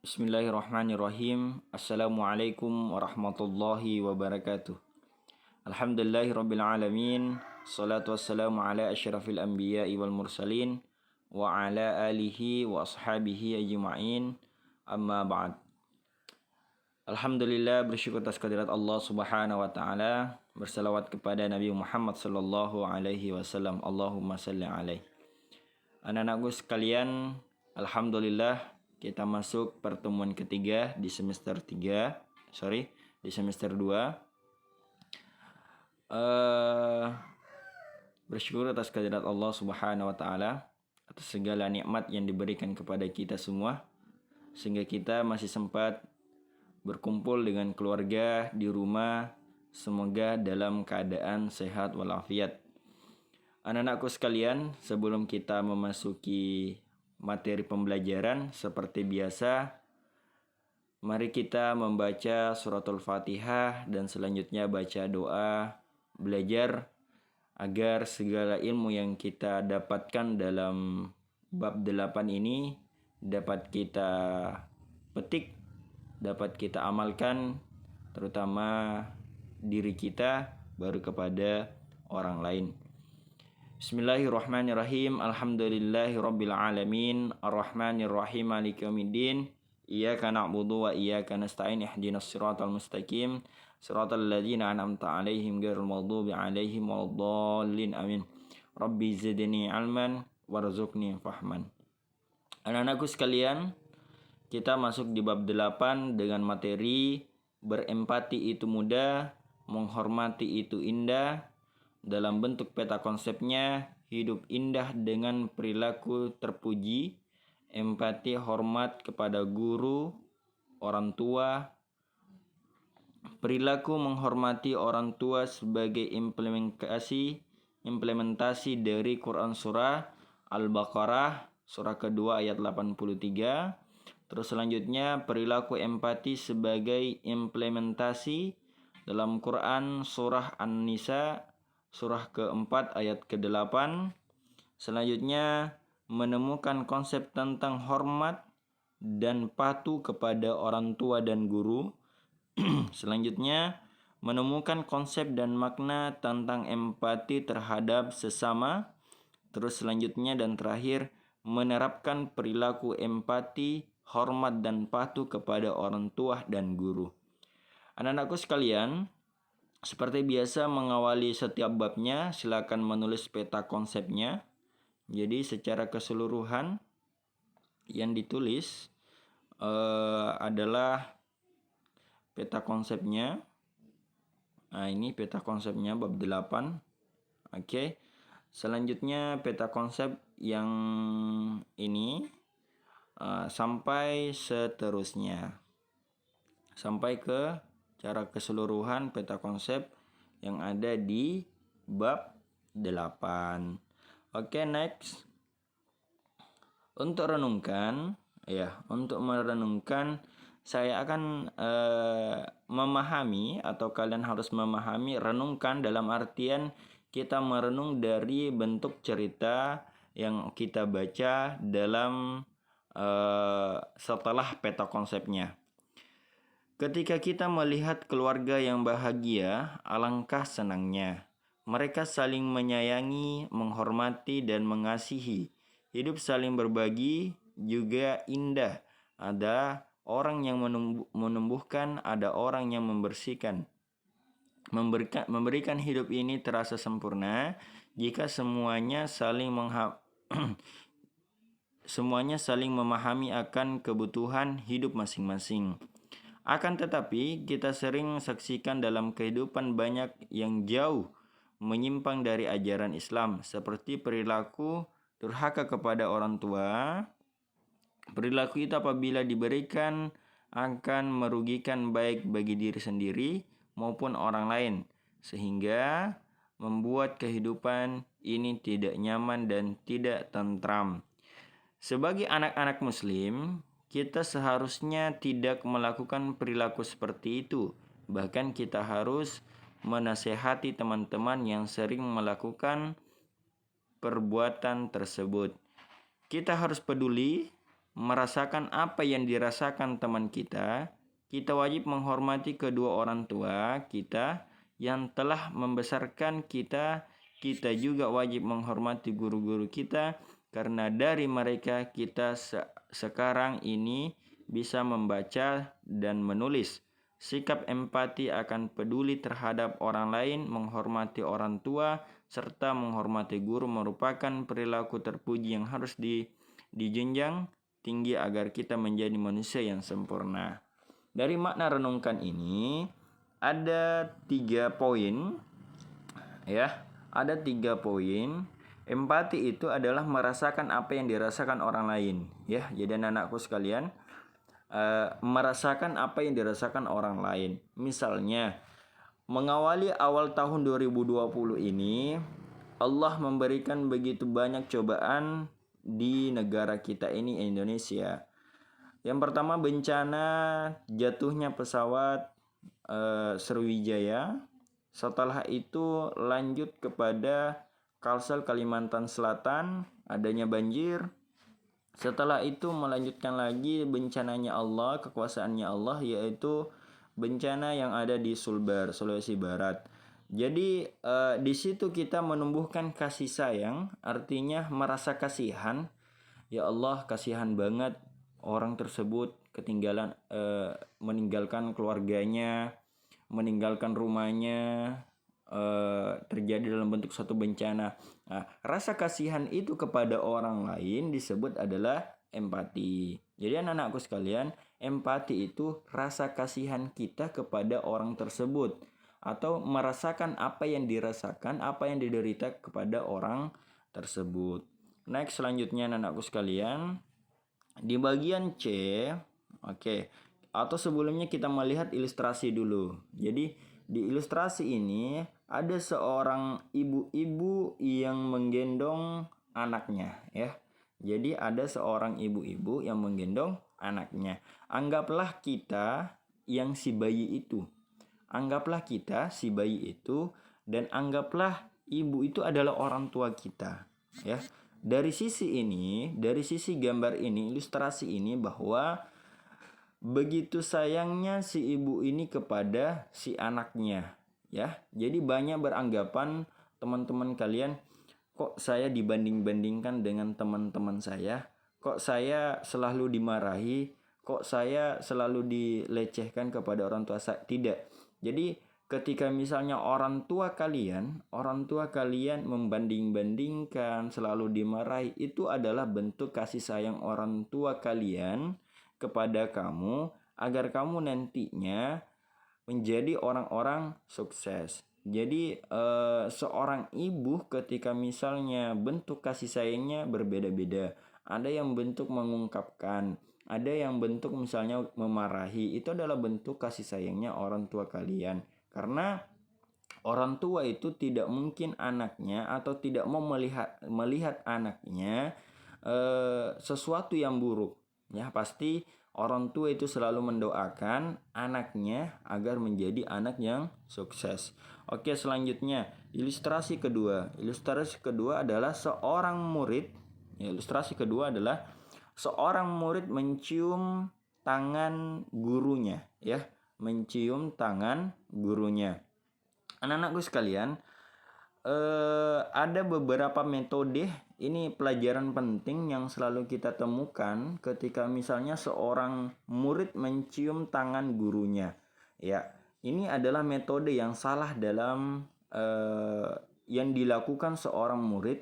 Bismillahirrahmanirrahim. Assalamualaikum warahmatullahi wabarakatuh. Alhamdulillahirabbil alamin. Shalatu wassalamu ala asyrafil anbiya'i wal mursalin wa ala alihi wa ashabihi ajma'in. Amma ba'd. Alhamdulillah, bersyukur atas kehadirat Allah Subhanahu wa taala, bersalawat kepada Nabi Muhammad sallallahu alaihi wasallam. Allahumma shalli alaihi. Anak-anakku sekalian, alhamdulillah kita masuk pertemuan ketiga di semester 2. Bersyukur atas kehadirat Allah Subhanahu wa taala atas segala nikmat yang diberikan kepada kita semua, sehingga kita masih sempat berkumpul dengan keluarga di rumah, semoga dalam keadaan sehat walafiat. Anak-anakku sekalian, sebelum kita memasuki materi pembelajaran seperti biasa, mari kita membaca suratul Fatihah dan selanjutnya baca doa belajar agar segala ilmu yang kita dapatkan dalam bab 8 ini dapat kita petik, dapat kita amalkan, terutama diri kita baru kepada orang lain. Bismillahirrahmanirrahim. Alhamdulillahirabbil alamin. Arrahmanirrahim. Maliki yaumiddin. Iyyaka na'budu wa iyyaka nasta'in. Ihdinas siratal mustaqim. Siratal ladzina an'amta 'alaihim ghairil maghdubi 'alaihim waladdallin. Amin. Rabbi zidni 'ilman warzuqni fahman. Anak-anakku sekalian, kita masuk di bab 8 dengan materi berempati itu mudah, menghormati itu indah. Dalam bentuk peta konsepnya, hidup indah dengan perilaku terpuji, empati, hormat kepada guru, orang tua, perilaku menghormati orang tua sebagai implementasi dari Quran surah Al-Baqarah surah kedua ayat 83. Terus selanjutnya perilaku empati sebagai implementasi dalam Quran surah An-Nisa surah keempat ayat ke-8. Selanjutnya menemukan konsep tentang hormat dan patuh kepada orang tua dan guru. Selanjutnya menemukan konsep dan makna tentang empati terhadap sesama. Terus selanjutnya dan terakhir menerapkan perilaku empati, hormat dan patuh kepada orang tua dan guru. Anak-anakku sekalian, seperti biasa mengawali setiap babnya, silakan menulis peta konsepnya. Jadi secara keseluruhan yang ditulis adalah peta konsepnya. Nah, ini peta konsepnya bab 8. Oke. Selanjutnya peta konsep yang ini sampai seterusnya. Sampai ke cara keseluruhan peta konsep yang ada di bab 8. Oke, next. Untuk merenungkan saya akan memahami, atau kalian harus memahami, renungkan dalam artian kita merenung dari bentuk cerita yang kita baca dalam setelah peta konsepnya. Ketika kita melihat keluarga yang bahagia, alangkah senangnya. Mereka saling menyayangi, menghormati, dan mengasihi. Hidup saling berbagi juga indah. Ada orang yang menumbuhkan, ada orang yang membersihkan. Memberikan hidup ini terasa sempurna jika semuanya saling memahami akan kebutuhan hidup masing-masing. Akan tetapi, kita sering saksikan dalam kehidupan banyak yang jauh menyimpang dari ajaran Islam, seperti perilaku durhaka kepada orang tua. Perilaku itu apabila diberikan akan merugikan baik bagi diri sendiri maupun orang lain, sehingga membuat kehidupan ini tidak nyaman dan tidak tentram. Sebagai anak-anak Muslim, kita seharusnya tidak melakukan perilaku seperti itu. Bahkan kita harus menasehati teman-teman yang sering melakukan perbuatan tersebut. Kita harus peduli merasakan apa yang dirasakan teman kita, kita wajib menghormati kedua orang tua kita yang telah membesarkan kita. Kita juga wajib menghormati guru-guru kita, karena dari mereka kita sekarang ini bisa membaca dan menulis. Sikap empati akan peduli terhadap orang lain, menghormati orang tua, serta menghormati guru merupakan perilaku terpuji yang harus dijunjung tinggi agar kita menjadi manusia yang sempurna. Dari makna renungkan ini ada 3 poin, ya. Ada 3 poin. Empati itu adalah merasakan apa yang dirasakan orang lain, ya. Jadi anak-anakku sekalian, merasakan apa yang dirasakan orang lain. Misalnya, mengawali awal tahun 2020 ini, Allah memberikan begitu banyak cobaan di negara kita ini, Indonesia. Yang pertama, bencana jatuhnya pesawat Sriwijaya. Setelah itu lanjut kepada Kalsel Kalimantan Selatan, adanya banjir. Setelah itu melanjutkan lagi bencananya Allah, kekuasaannya Allah, yaitu bencana yang ada di Sulbar, Sulawesi Barat. Jadi di situ kita menumbuhkan kasih sayang, artinya merasa kasihan. Ya Allah, kasihan banget orang tersebut ketinggalan, meninggalkan keluarganya, meninggalkan rumahnya, terjadi dalam bentuk suatu bencana. Nah, rasa kasihan itu kepada orang lain disebut adalah empati. Jadi anak-anakku sekalian, empati itu rasa kasihan kita kepada orang tersebut, atau merasakan apa yang dirasakan, apa yang diderita kepada orang tersebut. Next, selanjutnya anak-anakku sekalian, di bagian C, atau sebelumnya kita melihat ilustrasi dulu. Jadi di ilustrasi ini ada seorang ibu-ibu yang menggendong anaknya, ya. Jadi ada seorang ibu-ibu yang menggendong anaknya. Anggaplah kita yang si bayi itu. Anggaplah kita si bayi itu, dan anggaplah ibu itu adalah orang tua kita, ya. Dari sisi ini, dari sisi gambar ini, ilustrasi ini, bahwa begitu sayangnya si ibu ini kepada si anaknya, ya. Jadi banyak beranggapan teman-teman kalian, kok saya dibanding-bandingkan dengan teman-teman saya, kok saya selalu dimarahi, kok saya selalu dilecehkan kepada orang tua saya. Tidak. Jadi ketika misalnya orang tua kalian membanding-bandingkan, selalu dimarahi, itu adalah bentuk kasih sayang orang tua kalian kepada kamu, agar kamu nantinya menjadi orang-orang sukses. Jadi seorang ibu ketika misalnya bentuk kasih sayangnya berbeda-beda. Ada yang bentuk mengungkapkan, ada yang bentuk misalnya memarahi. Itu adalah bentuk kasih sayangnya orang tua kalian. Karena orang tua itu tidak mungkin anaknya atau tidak mau melihat anaknya sesuatu yang buruk. Ya, pasti orang tua itu selalu mendoakan anaknya agar menjadi anak yang sukses. Oke, selanjutnya ilustrasi kedua. Ilustrasi kedua adalah seorang murid. Ilustrasi kedua adalah seorang murid mencium tangan gurunya, ya. Mencium tangan gurunya. Anak-anakku sekalian, ada beberapa metode. Ini pelajaran penting yang selalu kita temukan ketika misalnya seorang murid mencium tangan gurunya. Ya, ini adalah metode yang salah dalam yang dilakukan seorang murid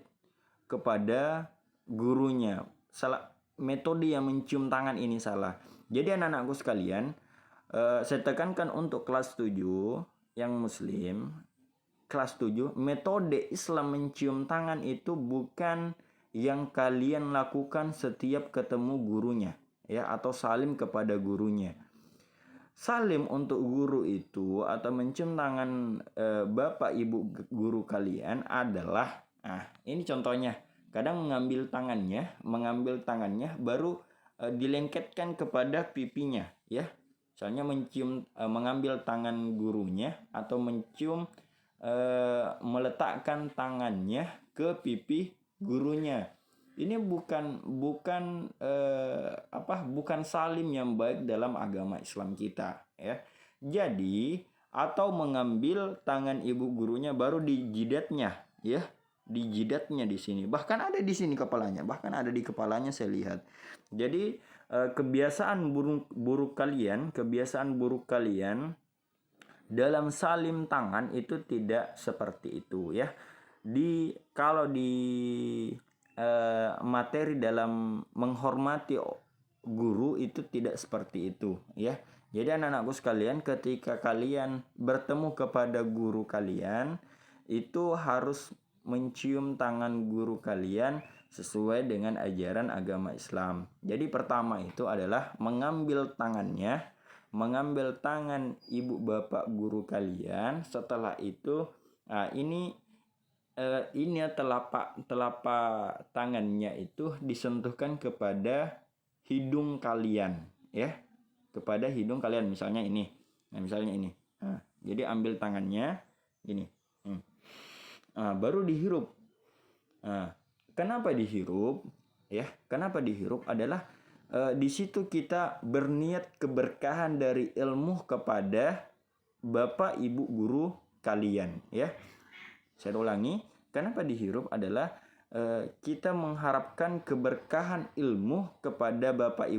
kepada gurunya. Salah, metode yang mencium tangan ini salah. Jadi anak-anakku sekalian, saya tekankan untuk kelas 7 yang muslim, kelas 7, metode Islam mencium tangan itu bukan yang kalian lakukan setiap ketemu gurunya, ya, atau salim kepada gurunya. Salim untuk guru itu atau mencium tangan bapak ibu guru kalian adalah, ini contohnya, kadang mengambil tangannya baru dilengketkan kepada pipinya, ya. Misalnya mengambil tangan gurunya atau mencium, meletakkan tangannya ke pipi gurunya. Ini bukan salim yang baik dalam agama Islam kita, ya. Jadi, atau mengambil tangan ibu gurunya baru dijidatnya, ya. Dijidatnya di sini. Bahkan ada di sini kepalanya, bahkan ada di kepalanya saya lihat. Jadi, kebiasaan buruk kalian dalam salim tangan itu tidak seperti itu, ya. Kalau di materi dalam menghormati guru itu tidak seperti itu, ya. Jadi anak-anakku sekalian, ketika kalian bertemu kepada guru kalian, itu harus mencium tangan guru kalian sesuai dengan ajaran agama Islam. Jadi pertama itu adalah mengambil tangan ibu bapak guru kalian. Setelah itu ini telapak tangannya itu disentuhkan kepada hidung kalian, ya, kepada hidung kalian. Misalnya ini, jadi ambil tangannya gini, baru dihirup. Kenapa dihirup? Ya, kenapa dihirup adalah di situ kita berniat keberkahan dari ilmu kepada bapak ibu guru kalian, ya. Saya ulangi, kenapa dihirup adalah kita mengharapkan keberkahan ilmu kepada bapak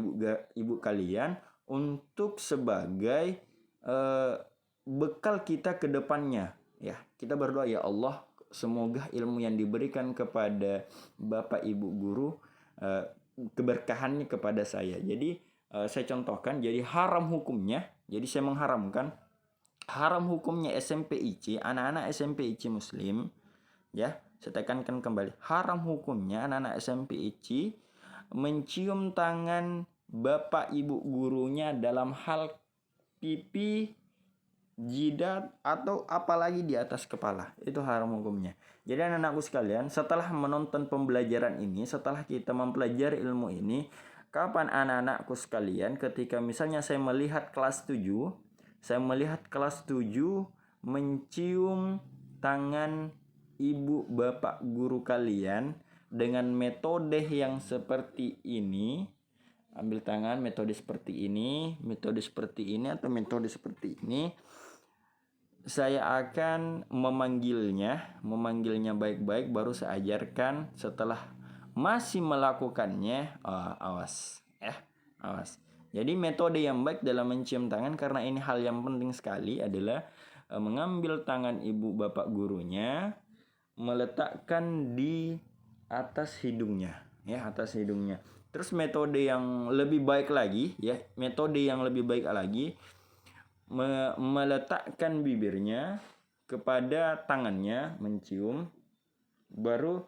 ibu kalian untuk sebagai bekal kita ke depannya, ya. Kita berdoa, ya Allah, semoga ilmu yang diberikan kepada bapak ibu guru keberkahannya kepada saya. Jadi saya contohkan, jadi haram hukumnya, jadi saya mengharamkan, haram hukumnya SMPIC, anak-anak SMPIC Muslim, ya. Saya tekankan kembali, haram hukumnya anak-anak SMPIC mencium tangan bapak ibu gurunya dalam hal pipi, jidat, atau apalagi di atas kepala. Itu haram hukumnya. Jadi anak-anakku sekalian, setelah menonton pembelajaran ini, setelah kita mempelajari ilmu ini, kapan anak-anakku sekalian, ketika misalnya saya melihat kelas 7 mencium tangan ibu bapak guru kalian dengan metode yang seperti ini, ambil tangan metode seperti ini, atau metode seperti ini, saya akan memanggilnya baik-baik, baru saya ajarkan. Setelah masih melakukannya, awas. Jadi metode yang baik dalam mencium tangan, karena ini hal yang penting sekali, adalah mengambil tangan ibu bapak gurunya, meletakkan di atas hidungnya, ya, atas hidungnya. Terus metode yang lebih baik lagi, meletakkan bibirnya kepada tangannya mencium. Baru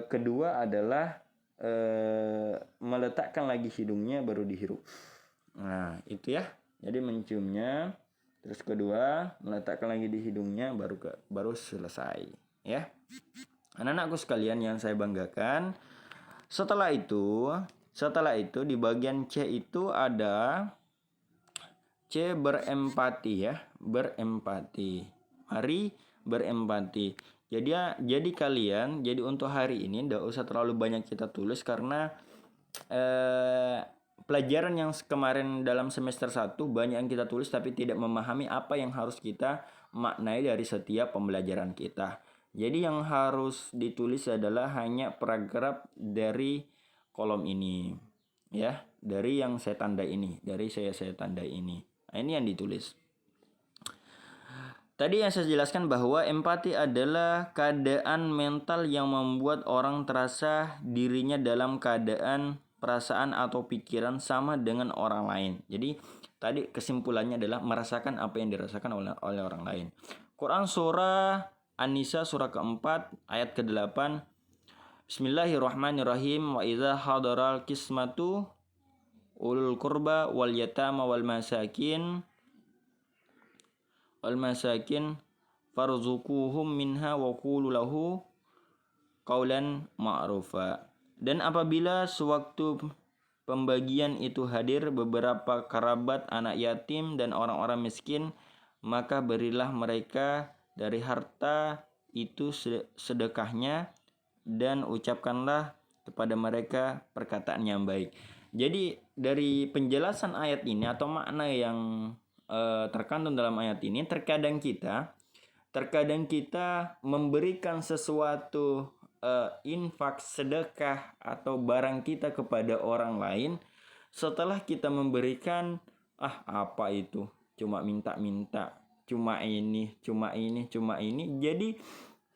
kedua adalah meletakkan lagi hidungnya, baru dihirup. Nah, itu ya. Jadi menciumnya, terus kedua meletakkan lagi di hidungnya, baru selesai, ya. Anak-anakku sekalian yang saya banggakan, setelah itu di bagian C itu ada C, berempati, ya. Berempati. Mari berempati. Jadi kalian, jadi untuk hari ini tidak usah terlalu banyak kita tulis, karena pelajaran yang kemarin dalam semester 1 banyak yang kita tulis tapi tidak memahami apa yang harus kita maknai dari setiap pembelajaran kita. Jadi yang harus ditulis adalah hanya paragraf dari kolom ini, ya, dari yang saya tandai ini, saya tandai ini. Nah, ini yang ditulis. Tadi yang saya jelaskan bahwa empati adalah keadaan mental yang membuat orang terasa dirinya dalam keadaan, perasaan, atau pikiran sama dengan orang lain. Jadi tadi kesimpulannya adalah merasakan apa yang dirasakan oleh orang lain. Quran surah An-Nisa surah keempat ayat ke-8. Bismillahirrahmanirrahim. Wa idza hadaral qismatu ulul qurba wal yatama wal masakin farzuquhum minha wa qulu lahu qaulan ma'rufa. Dan apabila sewaktu pembagian itu hadir beberapa kerabat, anak yatim, dan orang-orang miskin, maka berilah mereka dari harta itu sedekahnya, dan ucapkanlah kepada mereka perkataan yang baik. Jadi dari penjelasan ayat ini atau makna yang terkandung dalam ayat ini, terkadang kita memberikan sesuatu infak, sedekah atau barang kita kepada orang lain, setelah kita memberikan, apa itu, cuma minta-minta, cuma ini, jadi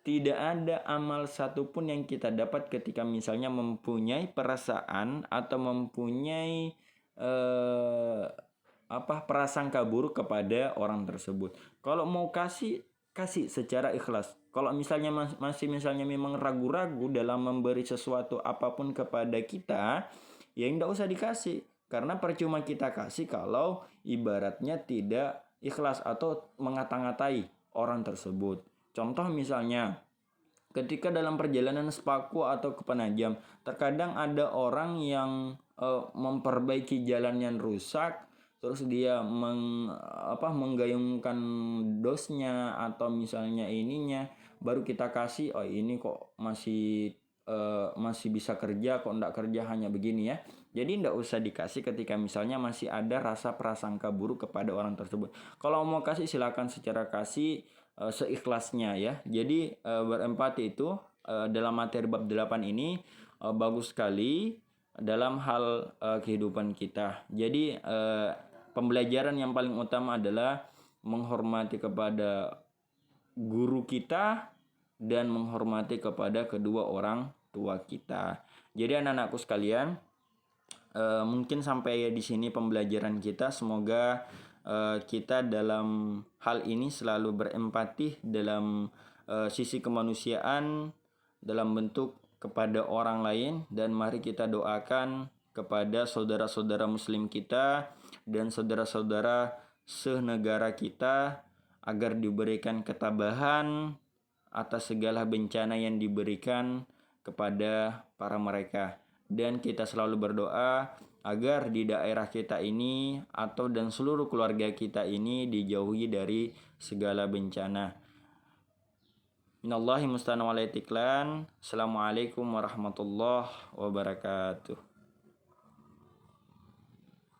tidak ada amal satupun yang kita dapat ketika misalnya mempunyai perasaan atau mempunyai prasangka buruk kepada orang tersebut. Kalau mau kasih secara ikhlas. Kalau misalnya masih memang ragu-ragu dalam memberi sesuatu apapun kepada kita, ya tidak usah dikasih. Karena percuma kita kasih kalau ibaratnya tidak ikhlas atau mengata-ngatai orang tersebut. Contoh misalnya, ketika dalam perjalanan sepaku atau ke Penajam, terkadang ada orang yang memperbaiki jalan yang rusak, terus dia menggayungkan dosnya atau misalnya ininya, baru kita kasih, ini kok masih bisa kerja, kok enggak kerja, hanya begini ya. Jadi enggak usah dikasih ketika misalnya masih ada rasa prasangka buruk kepada orang tersebut. Kalau mau kasih silakan secara kasih seikhlasnya ya. Jadi berempati itu dalam materi bab 8 ini bagus sekali dalam hal kehidupan kita. Jadi pembelajaran yang paling utama adalah menghormati kepada guru kita dan menghormati kepada kedua orang tua kita. Jadi anak-anakku sekalian, mungkin sampai di sini pembelajaran kita. Semoga kita dalam hal ini selalu berempati dalam sisi kemanusiaan dalam bentuk kepada orang lain, dan mari kita doakan kepada saudara-saudara muslim kita dan saudara-saudara senegara kita agar diberikan ketabahan atas segala bencana yang diberikan kepada para mereka. Dan kita selalu berdoa agar di daerah kita ini dan seluruh keluarga kita ini dijauhi dari segala bencana. Minallahi musta'an wa la itiklan. Assalamualaikum warahmatullahi wabarakatuh.